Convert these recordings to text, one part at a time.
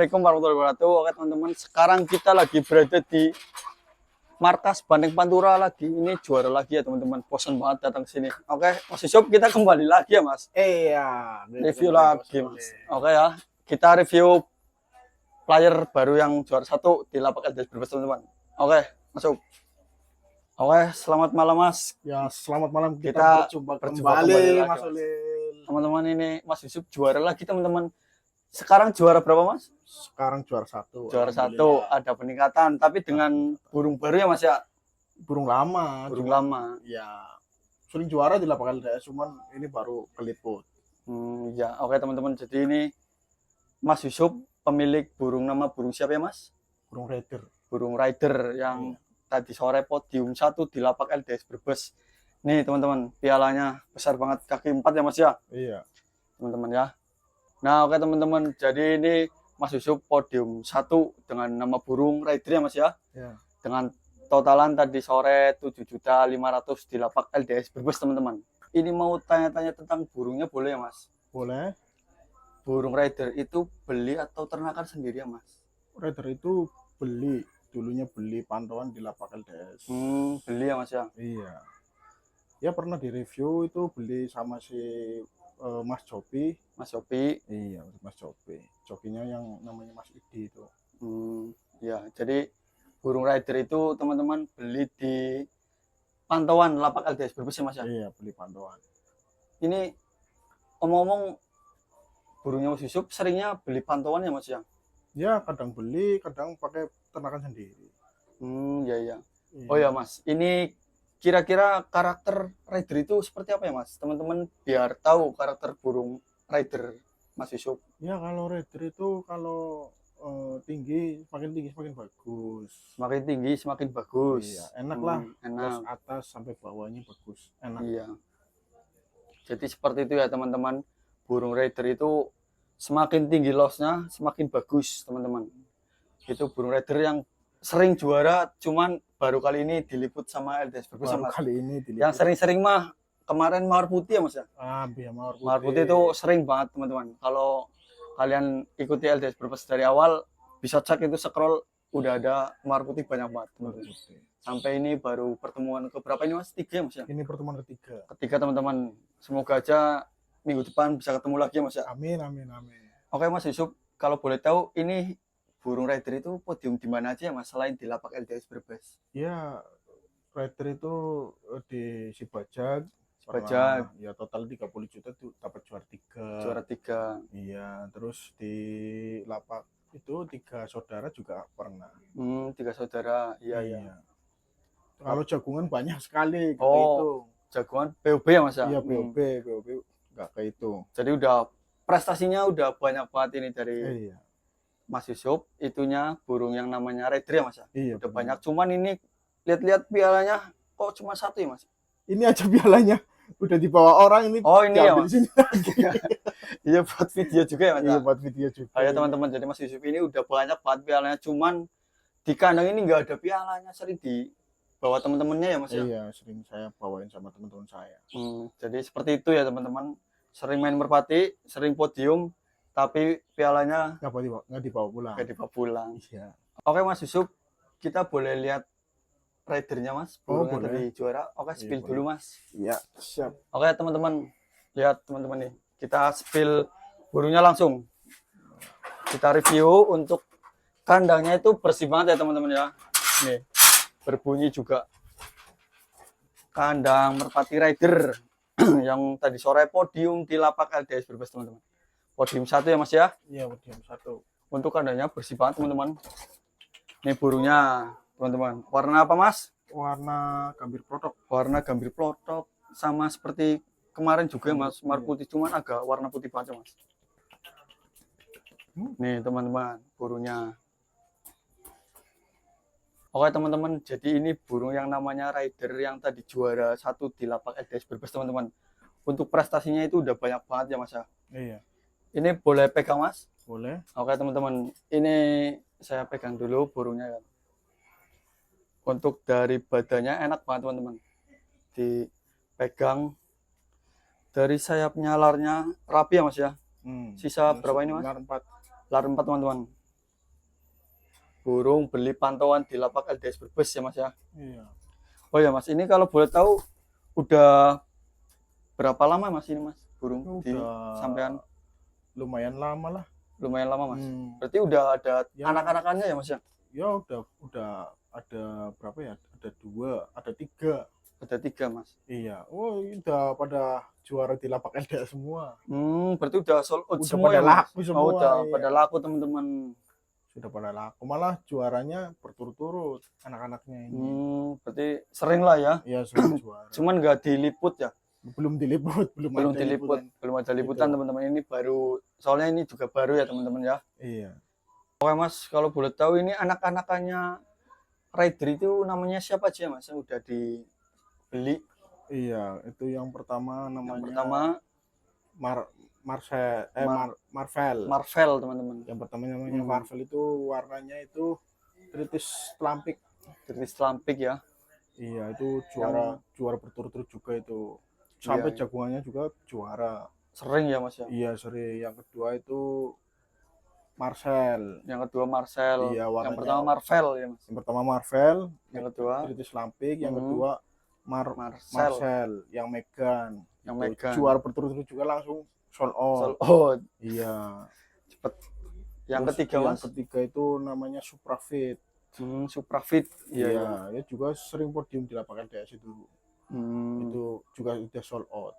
Assalamualaikum warahmatullahi wabarakatuh. Oke teman-teman, sekarang kita lagi berada di markas Banteng Pantura lagi. Ini juara lagi ya teman-teman. Bosan banget datang ke sini. Oke, Mas Yusuf, kita kembali lagi ya Mas. Iya, Review lagi Mas. Oke ya, kita review player baru yang juara 1 di lapak LDS Brebes teman-teman. Oke, masuk. Oke, selamat malam Mas. Ya, selamat malam. Kita berjumpa kembali kembali, lagi, Mas Mas. Ulil. Teman-teman, ini Mas Yusuf juara lagi teman-teman. Sekarang juara berapa Mas? Sekarang juara 1. Juara 1, ada peningkatan, tapi dengan burung baru ya Mas ya? Burung lama. Burung cuman, lama. Ya, sering juara di lapangan LDS, cuman ini baru keliput. Ya, oke teman-teman. Jadi ini Mas Yusuf pemilik burung, nama burung siapa ya Mas? Burung Raider. Burung Rider yang tadi sore podium 1 di lapak LDS Brebes. Nih teman-teman, pialanya besar banget, kaki 4 ya Mas ya? Iya. Teman-teman ya. Nah oke teman-teman, jadi ini Mas Yusuf podium 1 dengan nama burung Rider ya Mas ya? Ya. Dengan totalan tadi sore 7.500.000 di lapak LDS Brebes teman-teman. Ini mau tanya-tanya tentang burungnya boleh ya Mas? Boleh. Burung Rider itu beli atau ternakan sendiri ya Mas? Raider itu beli. Dulunya beli pantauan di lapak LDS. Beli ya Mas ya? Iya. Ya pernah direview itu beli sama si Mas Jopi. Mas Yopi. Iya, Mas Jopi. Jokinya yang namanya Mas Idi itu. Ya, jadi burung Rider itu teman-teman beli di pantauan lapak LDS Brebes ya Mas ya? Iya, beli pantauan. Ini omong-omong burungnya Mas Yusuf seringnya beli pantauan ya Mas ya? Ya, kadang beli, kadang pakai ternakan sendiri. Ya ya. Iya. Oh ya Mas, ini kira-kira karakter Rider itu seperti apa ya Mas? Teman-teman biar tahu karakter burung Rider Mas Yusuf. Ya, kalau Raider itu kalau tinggi, semakin tinggi semakin bagus. Semakin tinggi semakin bagus. Iya, enak lah. Enak. Los atas sampai bawahnya bagus. Enak. Iya. Jadi seperti itu ya teman-teman. Burung Rider itu semakin tinggi losnya semakin bagus teman-teman. Itu burung Rider yang sering juara, cuman baru kali ini diliput sama LDS Brebes Baru Mas. kali ini diliput. Yang sering-sering mah kemarin Mawar Putih ya Mas ya? Biar Mawar Putih. Mawar Putih itu sering banget teman-teman. Kalau kalian ikuti LDS Brebes dari awal, bisa cek itu scroll udah ada Mawar Putih banyak banget teman-teman. Sampai ini baru pertemuan keberapa ini Mas? 3 ya Mas ya? Ini pertemuan ketiga. Ketiga teman-teman. Semoga aja minggu depan bisa ketemu lagi ya Mas ya? Amin, amin, amin. Oke Mas Yusuf, kalau boleh tahu ini burung Rider itu podium di mana aja ya Mas selain di lapak LDS Brebes? Ya, Raider itu di Sibajak. Sibajak. Ya total 30 juta tuh dapat juara 3. Juara 3. Iya, terus di lapak itu 3 saudara juga pernah. 3 saudara. Iya, iya. Kalau jagungan banyak sekali gitu. Oh, jagoan POB ya Mas ya? Iya, POB enggak kayak itu. Jadi udah prestasinya udah banyak banget ini dari Iya. Mas Yusuf. Itunya burung yang namanya Rider ya Mas ya? Iya, udah benar. banyak. Cuman ini lihat-lihat pialanya kok cuma 1 ya Mas? Ini aja pialanya udah dibawa orang ini. Oh, ini ya diambil Mas? di sini. Iya, buat video juga ya Mas? Iya, buat video juga. Ayo teman-teman, jadi Mas Yusuf ini udah banyak banget pialanya. Cuman di kandang ini nggak ada pialanya, sering dibawa teman-temannya ya Mas ya? Iya, sering saya bawain sama teman-teman saya. Jadi seperti itu ya teman-teman. Sering main merpati, sering podium, tapi pialanya Nggak dibawa pulang. nggak dibawa pulang. Iya. Oke Mas Yusuf, kita boleh lihat ridernya Mas, burungnya boleh. tadi juara. Oke, Iya, spill boleh. dulu Mas. Iya, siap. Oke teman-teman, lihat teman-teman nih. Kita spill burungnya langsung. Kita review untuk kandangnya itu bersih banget ya teman-teman ya. Nih, berbunyi juga. Kandang merpati Rider yang tadi sore podium di lapak LDS Brebes teman-teman. Podium 1 ya Mas ya. Iya, podium 1. Untuk kandangnya bersih banget teman-teman. Ini burungnya teman-teman. Warna apa Mas? Warna gambir protok. Warna gambir plotok, sama seperti kemarin juga Mas, Mawar Putih, cuman agak warna putih banget Mas. Nih teman-teman, burungnya. Oke teman-teman, jadi ini burung yang namanya Rider yang tadi juara 1 di lapak LDS Brebes teman-teman. Untuk prestasinya itu udah banyak banget ya Mas ya. Iya. Ini boleh pegang Mas? Boleh. Oke teman-teman, ini saya pegang dulu burungnya kan. Untuk dari badannya enak banget teman-teman. Dipegang dari sayapnya, larnya rapi ya Mas ya. Sisa berapa ini Mas? Lar 4. Lar 4 teman-teman. burung beli pantauan di lapak LDS Brebes ya Mas ya. Iya. Oh ya Mas, ini kalau boleh tahu udah berapa lama Mas ini Mas burung di Udah sampean? lumayan lama lah. Lumayan lama Mas. Hmm. Berarti udah ada Ya. anak-anakannya ya Mas ya? Ya udah ada berapa ya? Ada 2, ada 3. Ada 3 Mas. Iya. Oh, udah pada juara di lapak LDS semua. Berarti udah sold out Udah semua pada ya Mas? laku semua. Oh, udah iya. pada laku teman-teman. Sudah pada laku. Malah juaranya berturut-turut anak-anaknya ini. Berarti sering lah ya. Iya, sudah juara. Cuman nggak diliput ya. Belum diliput, belum Belum ada diliput, liputan. belum ada liputan Gitu. teman-teman. Ini baru, soalnya ini juga baru ya teman-teman ya. Iya. Oke Mas, kalau boleh tahu ini anak-anakannya rider itu namanya siapa aja Mas yang udah dibeli? Iya, itu yang pertama Yang namanya pertama Marvel. Marvel teman-teman. Yang pertama namanya Marvel, itu warnanya itu British Lampik. British Lampik ya. Iya, itu juara berturut-turut juga itu. Sampai Iya. jagungannya juga juara. Sering ya Mas ya. Iya, seri. Yang kedua itu Marcel. Yang kedua Marcel. Iya, Yang warnanya. pertama Marvel ya Mas. Yang pertama Marvel, Yang kedua British Lampik, yang kedua Marcel. Marcel, yang Megan. Yang Itu Megan. juara berturut-turut juga langsung sold out. Sold out. Iya. Cepet. Yang Terus ketiga Mas. Yang ketiga itu namanya Suprafit. Suprafit. Iya, ya juga sering podium di lapangan LDS itu. Itu juga udah sold out.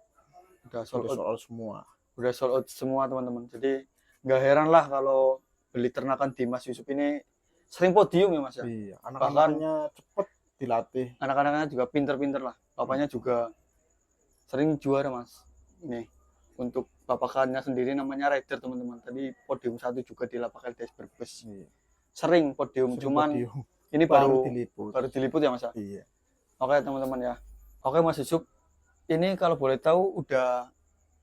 Udah sold out semua. Udah sold out semua teman-teman. Jadi nggak heran lah kalau beli ternakan di Mas Yusuf ini sering podium ya Mas ya. Iya, anak-anaknya cepet dilatih. Anak-anaknya juga pinter-pinter lah. Bapaknya juga sering juara Mas. Nih untuk bapakannya sendiri namanya rider teman-teman. Tadi podium 1 juga di lapak LDS Brebes. Iya. Sering podium, cuman podium. ini baru diliput ya Mas ya. Iya. Oke teman-teman ya. Oke Mas Yusuf, ini kalau boleh tahu udah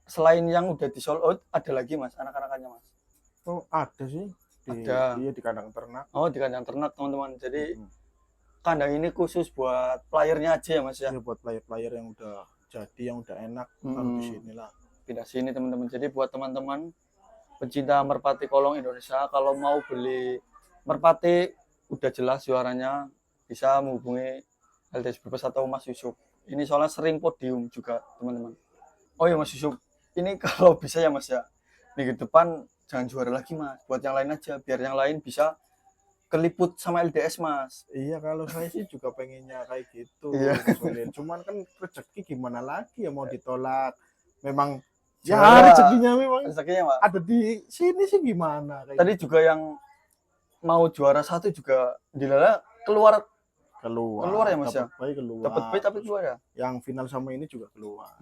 selain yang udah di sold out ada lagi Mas anak-anakannya Mas? Oh, ada sih. Ada. Iya, di kandang ternak. Oh, di kandang ternak teman-teman. Jadi kandang ini khusus buat playernya aja ya Mas ya. Iya, buat player-player yang udah jadi, yang udah enak, taruh di sini lah. Pindah sini teman-teman. Jadi buat teman-teman pencinta merpati kolong Indonesia, kalau mau beli merpati udah jelas juaranya, bisa menghubungi LDS Brebes atau Mas Yusuf. Ini soalnya sering podium juga teman-teman. Oh iya Mas Yusuf, ini kalau bisa ya Mas ya, minggu depan jangan juara lagi Mas, buat yang lain aja, biar yang lain bisa keliput sama LDS Mas. Iya, kalau saya sih juga pengennya kayak gitu. Iya. Cuman kan rezeki gimana lagi ya, mau ditolak. Memang Juara. ya rezekinya memang Rezekinya Pak. ada di sini sih, gimana kayak Tadi juga yang mau juara 1 juga dilala keluar ya Mas ya. Dapat baik tapi keluar ya. Yang final sama ini juga keluar.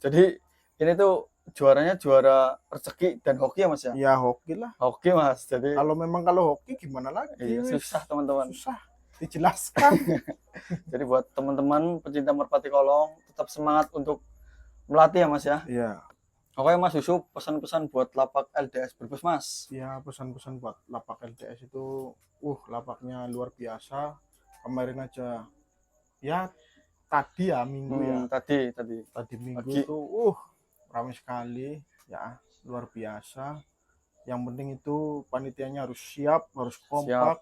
Jadi ini tuh juaranya juara rezeki dan hoki ya Mas ya. Ya hoki lah. Hoki Mas. Jadi kalau hoki gimana lagi? iya, susah teman-teman. Susah dijelaskan. Jadi buat teman-teman pecinta merpati kolong tetap semangat untuk melatih ya Mas ya. Iya. Oke Mas Yusuf, pesan-pesan buat lapak LDS Brebes Mas. Ya, pesan-pesan buat lapak LDS itu, lapaknya luar biasa. Kemarin aja, ya tadi ya minggu ya. Tadi Minggu pagi. itu, ramai sekali, ya luar biasa. Yang penting itu panitianya harus siap, harus kompak,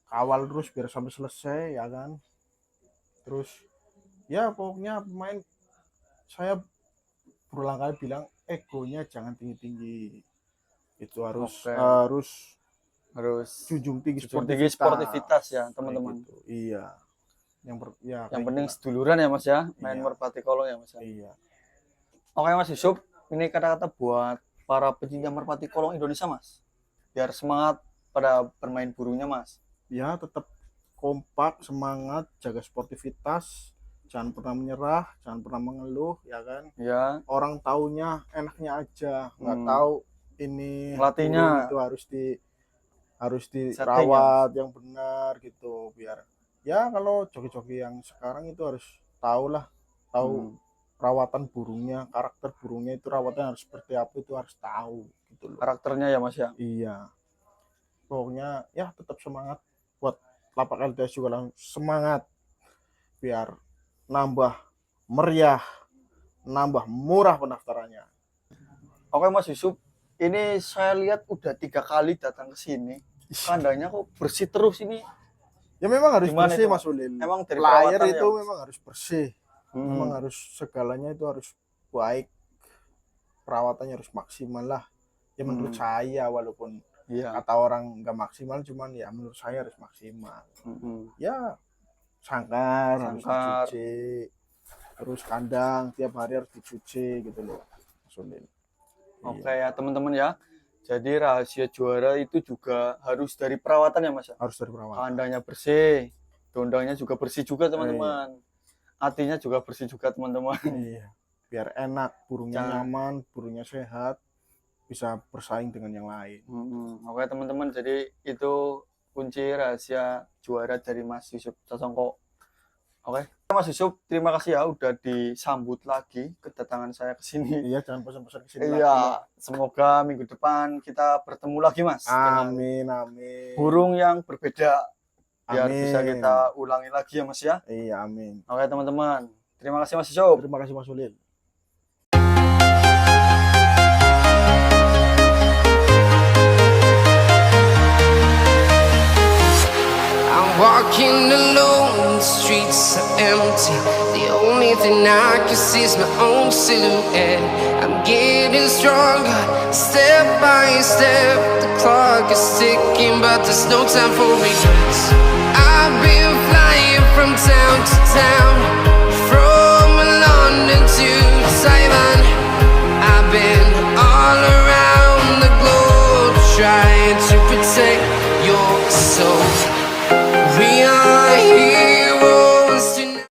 kawal terus biar sampai selesai, ya kan. Terus, ya pokoknya pemain, saya berulang kali bilang egonya jangan tinggi-tinggi. Itu harus junjung tinggi sportivitas ya teman-teman. Gitu. Iya. Yang penting seduluran ya Mas ya, main merpati kolong ya Mas ya. Iya. Oke Mas Yusuf, ini kata-kata buat para pecinta merpati kolong Indonesia Mas, biar semangat pada bermain burungnya Mas. Ya, tetap kompak, semangat, jaga sportivitas, jangan pernah menyerah, jangan pernah mengeluh, ya kan. Ya. Orang taunya enaknya aja, nggak tahu ini pelatihnya itu harus dirawat yang benar gitu, biar ya kalau joki-joki yang sekarang itu harus tahu rawatan burungnya, karakter burungnya itu rawatnya harus seperti apa, itu harus tahu gitu loh. Karakternya ya Mas ya. Iya. Pokoknya ya tetap semangat, buat lapak LDS juga langsung semangat biar nambah meriah, nambah murah pendaftarannya. Oke Mas Yusuf, ini saya lihat udah 3 kali datang ke sini. kandangnya kok bersih terus ini. Ya memang harus Gimana bersih itu? Mas Ulil. Emang dari Player perawatan itu ya? memang harus bersih. Hmm. Memang harus segalanya itu harus baik. Perawatannya harus maksimal lah. Ya menurut saya walaupun Iya. kata orang nggak maksimal, cuman ya menurut saya harus maksimal. Ya sangkar harus Sangkar. dicuci, terus kandang tiap hari harus dicuci gitu loh, Mas Ulil. Oke ya teman-teman ya. Jadi rahasia juara itu juga harus dari perawatan ya Mas. Harus dari perawatan. Kandangnya bersih, kandangnya juga bersih juga teman-teman. Hatinya juga bersih juga teman-teman. Iya. Biar enak, burungnya Jangan- nyaman, burungnya sehat, bisa bersaing dengan yang lain. Oke teman-teman, jadi itu kunci rahasia juara dari Mas Yusuf Sasongko. Oke, Mas Yusuf, terima kasih ya udah disambut lagi kedatangan saya ke sini. Iya, jangan pesan-pesan ke sini lagi. Iya, semoga minggu depan kita bertemu lagi Mas. dengan Amin, amin. burung yang berbeda biar Amin. bisa kita ulangi lagi ya Mas ya. Iya, amin. Oke teman-teman, terima kasih Mas Yusuf. Terima kasih Mas Ulil. I'm walking alone, the streets are empty. The only thing I can see is my own silhouette. I'm getting stronger, step by step. The clock is ticking, but there's no time for regrets. I've been flying from town to town,